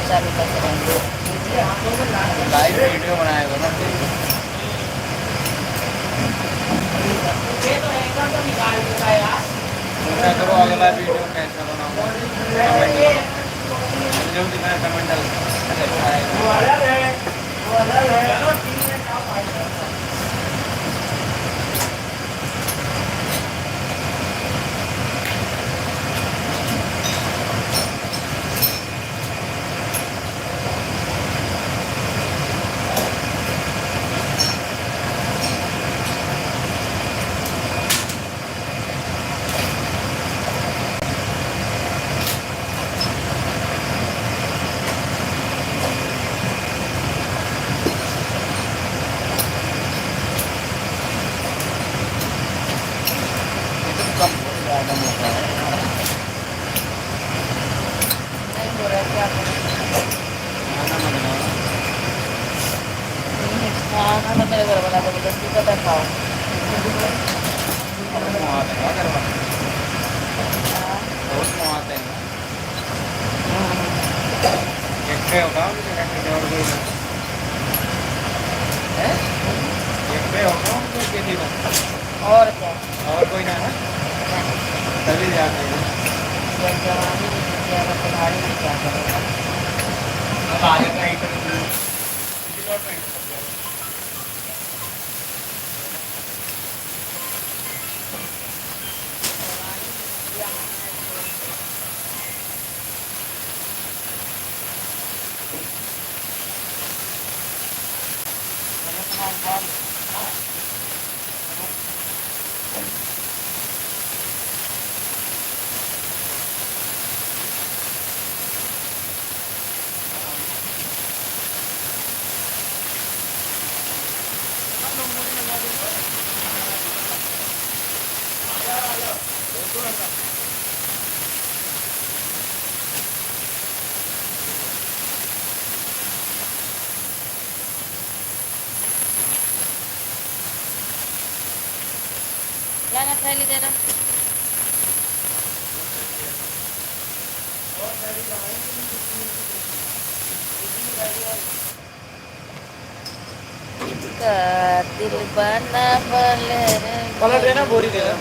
चालू करके रहेंगे लाइव वीडियो बनाएगा ना क्या करो अगला वीडियो कैसा बनाऊंगा जो दिखाया कमेंट खाना तो मेरे घर वाला जबरदस्ती का खाओ और क्या और कोई ना है तभी जाते हैं जवानी तुम्हारी में क्या करेगा अब आ जाता है लाना थैली देना का दिल बना पलट देना बोरी देना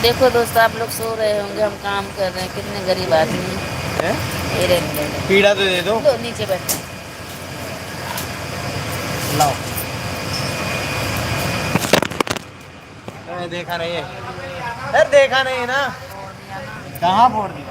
देखो दोस्तों आप लोग सो रहे होंगे हम काम कर रहे हैं कितने गरीब आदमी हैं ये रहने पीड़ा तो दे दो नीचे बैठो लाओ देखा नहीं है यार देखा नहीं है ना कहाँ फोड़ दिया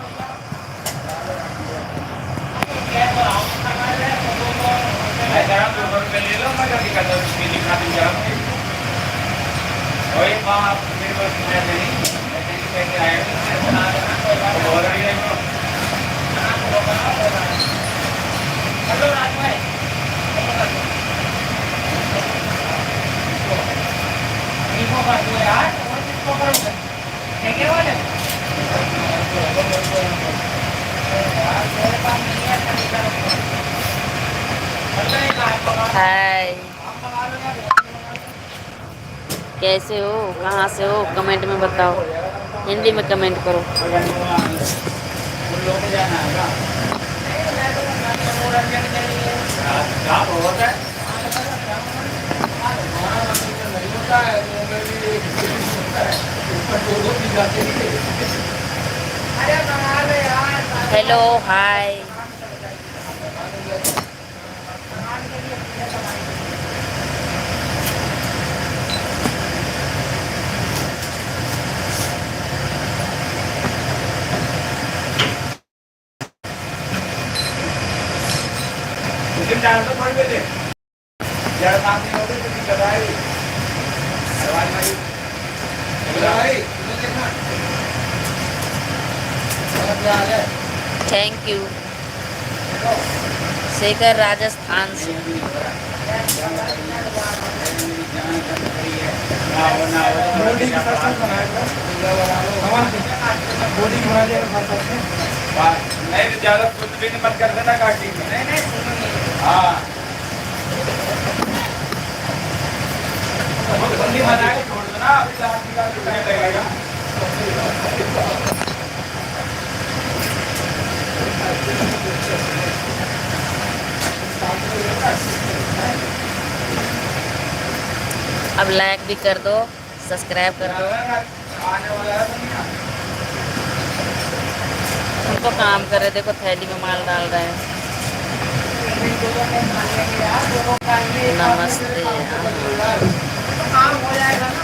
हाय कैसे हो कहाँ से हो कमेंट में बताओ हिंदी में कमेंट करो hello hi thank you Shekhar Rajasthan से नहीं ज्यादा कुछ भी मत कर देना काटी हाँ अब लाइक भी कर दो, सब्सक्राइब कर दो। हम तो काम कर रहे, देखो थैली में माल डाल रहे हैं। नमस्ते। काम हो जाएगा ना।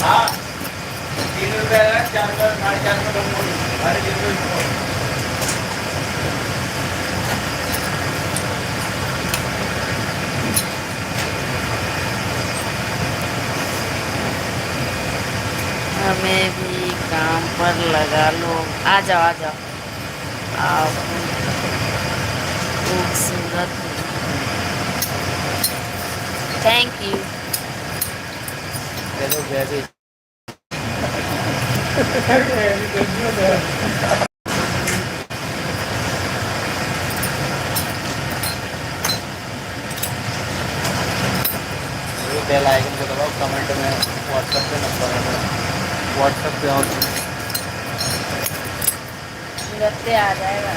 हाँ 3 रुपए 4 साढ़े 4 साढ़े 3 हमें भी काम पर लगा लो। आ जाओ आ जाओ। आप खूबसूरत। Thank you. बेल आइकन को दबाओ, कमेंट में व्हाट्सएप पे नंबर है, व्हाट्सएप पे और तुरंत आ जाएगा।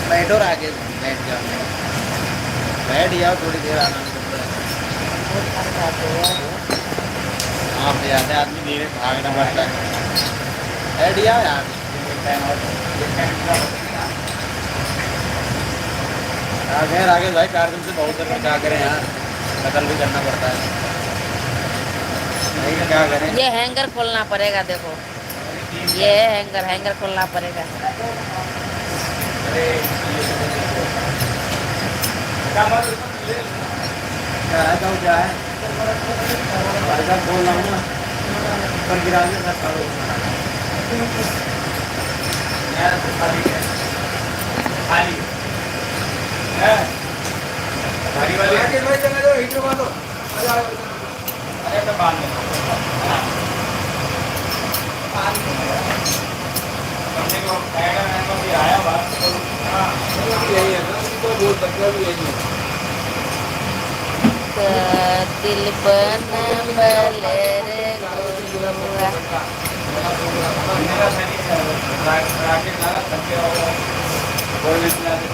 बैठो और आगे बैठ जाओ, बैठ जाओ थोड़ी देर आराम से। हाँ ज्यादा आदमी धीरे भागना पड़ता है। बैठ जाओ यार। आगे भाई 4 दिन से बहुत देर में क्या करें यार, नकल भी करना पड़ता है। नहीं क्या करें। ये हैंगर खोलना पड़ेगा, देखो ये हैंगर हैंगर खोलना पड़ेगा। क्या है भाई साहब बोल रहा हूँ ना, पर गिरा के सब करो। भारी वाली आके भाई चले जाओ, हीटर बांधो। अरे तो बांध दो। बंदे को आएगा मैं तो भी आया बात तो हां यही है ना, तो बोल सकता भी यही है। दिल बन बले रे गोलुआ। मेरा सही है, राकेट लगा सकते हो कोई भी चला दे।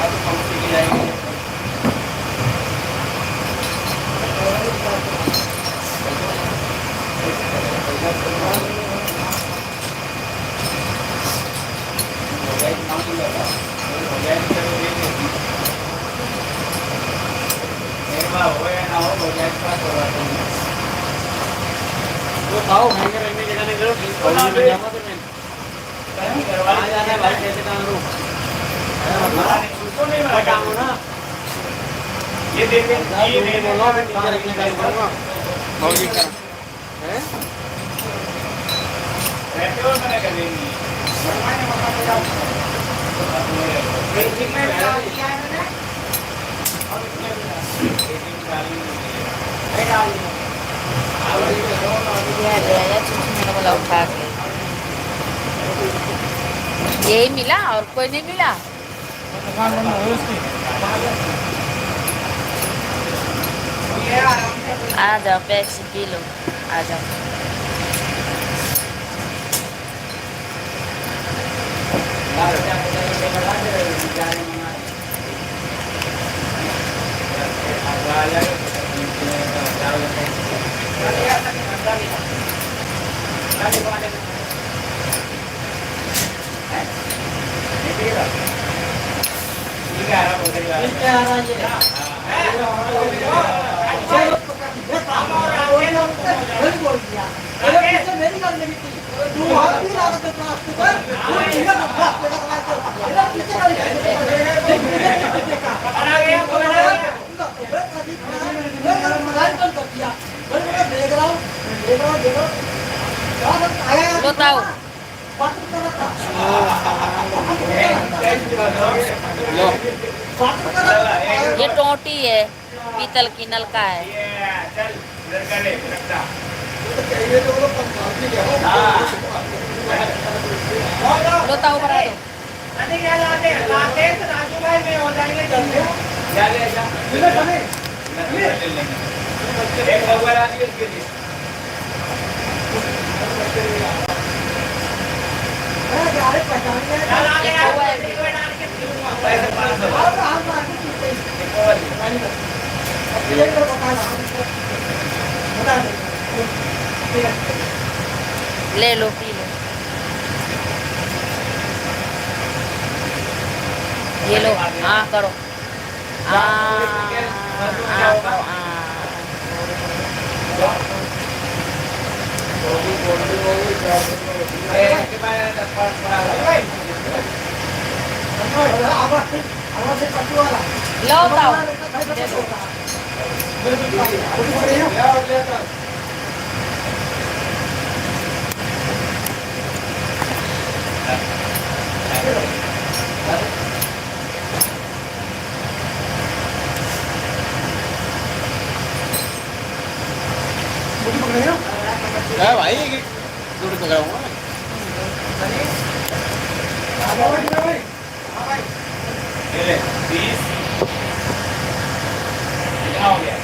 अब पंक्ति की जाएगी। वो खाओ हैंगर रखने जगह नहीं करो, बिल्कुल ना बे करवा जाना है भाई, कैसे काम करूं उसको नहीं मैं काम हो ना। ये देखे ये नहीं बोलो, मैं काम रखने का करूंगा बहुत ही कर हैं रहते हो मैंने कर देंगी बेसिक में क्या है मैंने और इसमें बोला उठा के यही मिला और कोई नहीं मिला। आ जाओ पैक्स पी लो, आ जाओ। ठीक है लो ताऊ, लो ये टोटी है, पीतल की, नलका है। लो ताऊ भरा दो। ये कौवा है। ले लो, पी लो। ये लो, हाँ करो, हाँ करो, लो ताऊ। भाई दूर पकड़ाऊंगा मैं। 20 कितना हो गया?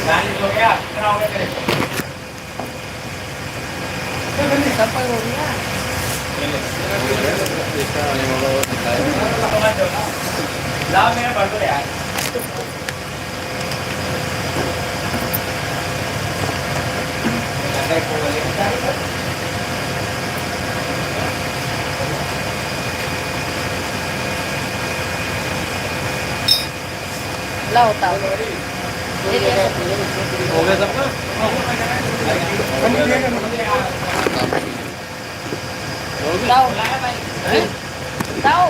40 हो गया, कितना हो गया तेरे? सब हो गया। ला मेरा भर दो यार। ला होता हो गया सबका? लाओ लाओ,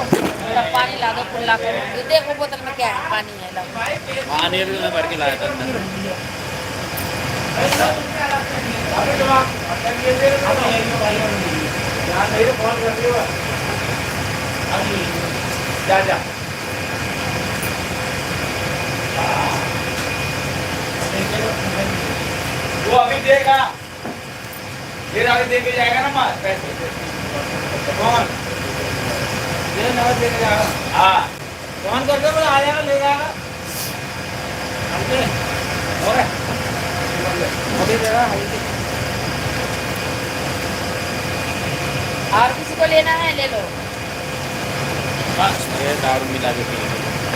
तब पानी ला दो खुला करो। ये देखो बोतल में क्या है, पानी है, लाओ। पानी भी मैं भर के लाया था अंदर। जा जा वो अभी देगा, फिर अभी दे के जाएगा ना माल पैसे। कौन ये नवाज दे के जाएगा? हाँ कौन करके बोला आ जाएगा, ले जाएगा। और अभी देगा। और किसी को लेना है ले लो। बस ये दारू मिला के पी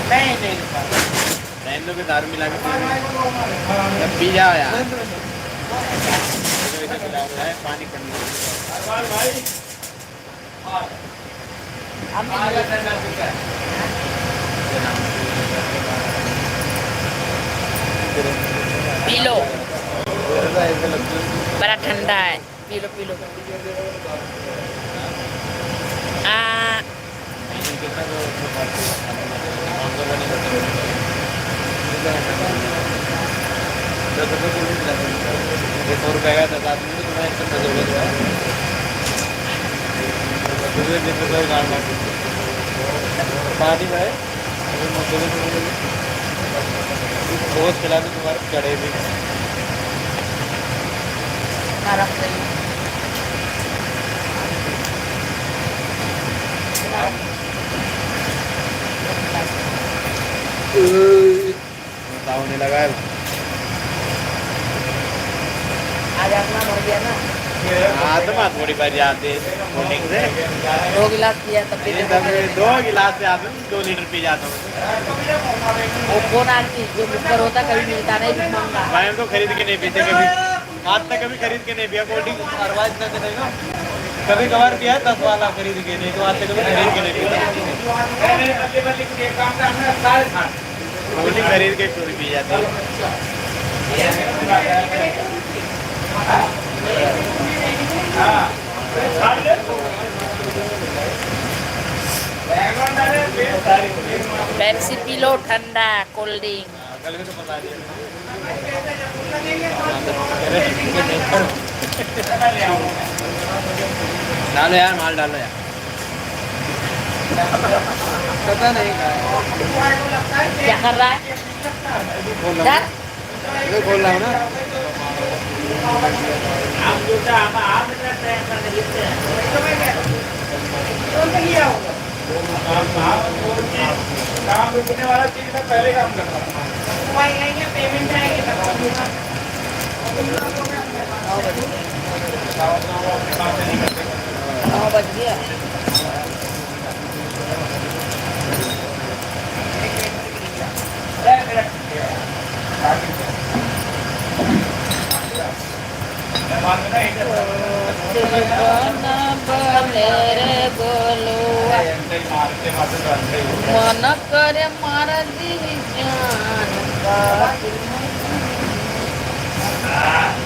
नहीं नहीं लोग दारू मिला के जब पी जाओ यार पानी पड़ने पी लो, बड़ा ठंडा है, पी लो पी लो। ₹100 का 10 आदमी तो तुम्हें एकदम जरूरत है दूसरे दिन तो गाड़ पानी भाई बहुत खिला दो तुम्हारे चढ़े भी नहीं लगा है। आज अपना मर गया ना। हाँ तो बात थोड़ी बार आते मॉर्निंग से 2 गिलास पिया तब भी 2 गिलास से आते 2 लीटर पी जाता हूँ। वो कौन आदमी जो ऊपर होता कभी मिलता नहीं, भी महंगा। मैं तो खरीद के नहीं पीते कभी, आज तक कभी खरीद के नहीं पिया कोल्ड ड्रिंक। कभी कभार पिया है 10 वाला खरीद के, नहीं तो आज से कभी खरीद के नहीं पीता। गोली खरीद के चोरी पी जाती पेप्सी पी लो, ठंडा कोल्ड ड्रिंक। कल भी तो बता दिया डालो यार, माल डालो यार। पता नहीं क्या कर रहा है? क्या? बोल रहा हूँ ना। काम रुकने वाला चीज में पहले काम करना पेमेंट आएगी। 9 बज गया। मन करे मार दी जान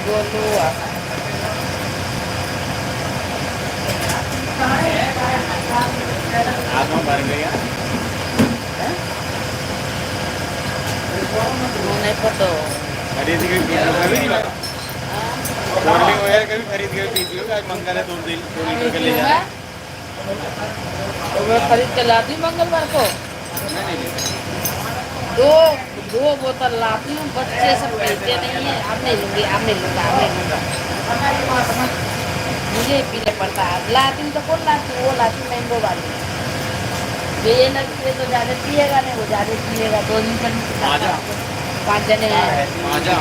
गोलुआ। आत्मा भर गया। नहीं पता खरीद के पी लो, कभी नहीं लगा कोल्ड ड्रिंक वगैरह कभी खरीद के पी लो। आज मंगल है, 2 लीटर के ले जाए। तो मैं खरीद के लाती हूँ मंगलवार को। दो बोतल लाती हूँ। बच्चे सब पीते नहीं है। अब नहीं लूँगी, अब नहीं लूँगा, अब नहीं लूँगा। मुझे पीने पड़ता है। लाती हूँ तो कौन लाती हूँ? वो लाती हूँ मैंगो वाली। जो ये लगती है तो ज़्यादा पिएगा नहीं, वो ज़्यादा पिएगा। 2 दिन पर 5 जने हैं। माजा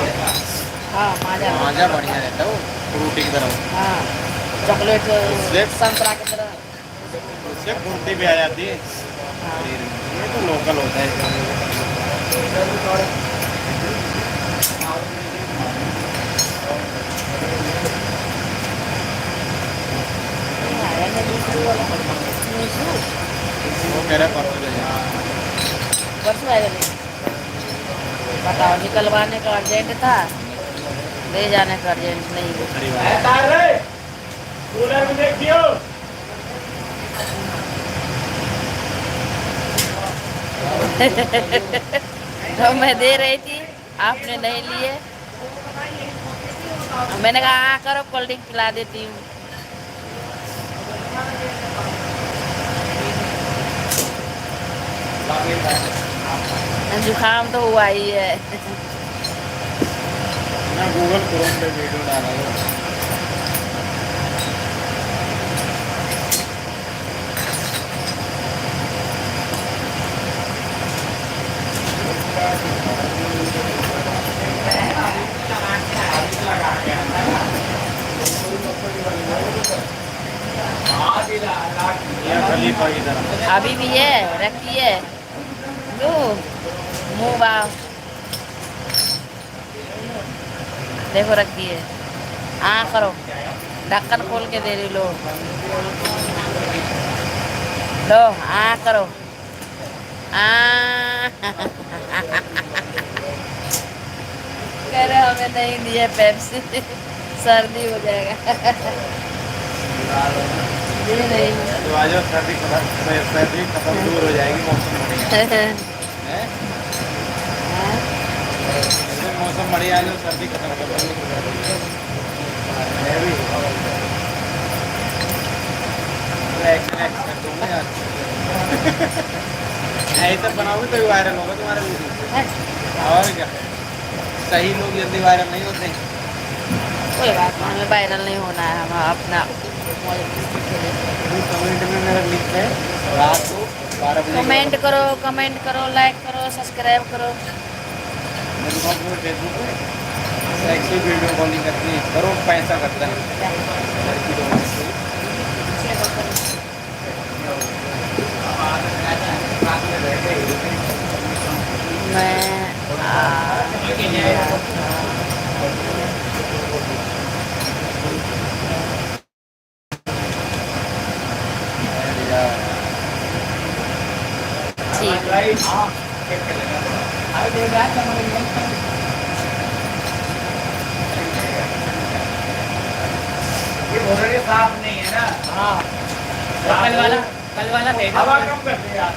हाँ माजा बढ़िया रहता है, वो फ्रूटी की तरह। हाँ चॉकलेट संतरा की तरह। उससे फ्रूटी भी आ जाती है। हाँ। ये तो लोकल होता है। वो कह रहा है परसों ले जाना। परसों आएगा नहीं? बताओ, निकलवाने का अर्जेंट था, ले जाने का अर्जेंट नहीं है। कूलर में देखियो। तो मैं दे रही थी, आपने नहीं लिए। मैंने कहा हाँ करो, कोल्ड ड्रिंक पिला देती हूँ। जुकाम तो हुआ ही है। मैं गूगल क्रोम पे वीडियो डाला है। खलीफा की तरह अभी भी है, रखी है। लो मुँह बाव देखो, रखी है। हाँ करो, ढक्कन खोल के दे रही। लो लो, हाँ करो। कह रहे हमें नहीं दिए पेप्सी, सर्दी हो जाएगा। ये नहीं तो आज सर्दी खत्म दूर हो जाएगी, मौसम बढ़िया है। मौसम बढ़िया है, सर्दी खत्म कर ऐसा बनाओगे तो वायरल होगा तुम्हारे वीडियो। और क्या, सही लोग जल्दी वायरल नहीं होते। कोई बात नहीं, हमें वायरल नहीं होना है। हम अपना कमेंट में मेरा लिंक है, रात को 12 बजे कमेंट करो, लाइक करो, सब्सक्राइब करो। फेसबुक पे सेक्सी वीडियो कॉलिंग करती है, करो पैसा करता है। मैं भाई हाँ चेक कर लेना थोड़ा। अरे देख रहा है समझ ये बोल साफ नहीं है ना। हाँ कल वाला थे हवा कम कर दे यार।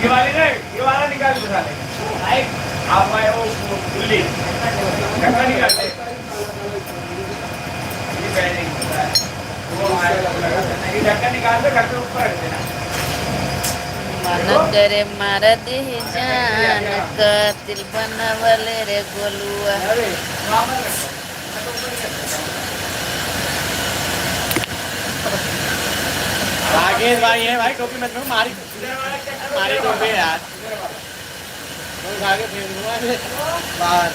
ये वाली नहीं, ये वाला निकाल के बता दे भाई। आप भाई वो खुली ढक्कन निकाल दे। ये पहले ही होता है वो आएगा लगा देना। ये ढक्कन निकाल दे, ढक्कन ऊपर रख देना। मन करे मार दे जान कातिल बनवले रे गोलुआ। अरे वहाँ पर रखो, मैं तो ऊपर ही रख देता हूँ। राकेश भाई है भाई, टोपी मत मारी इधर वाला चेक करो, मारी इधर टोपी वाला। यार, इधर वाला। तो उठा के फेंक दूंगा बाहर।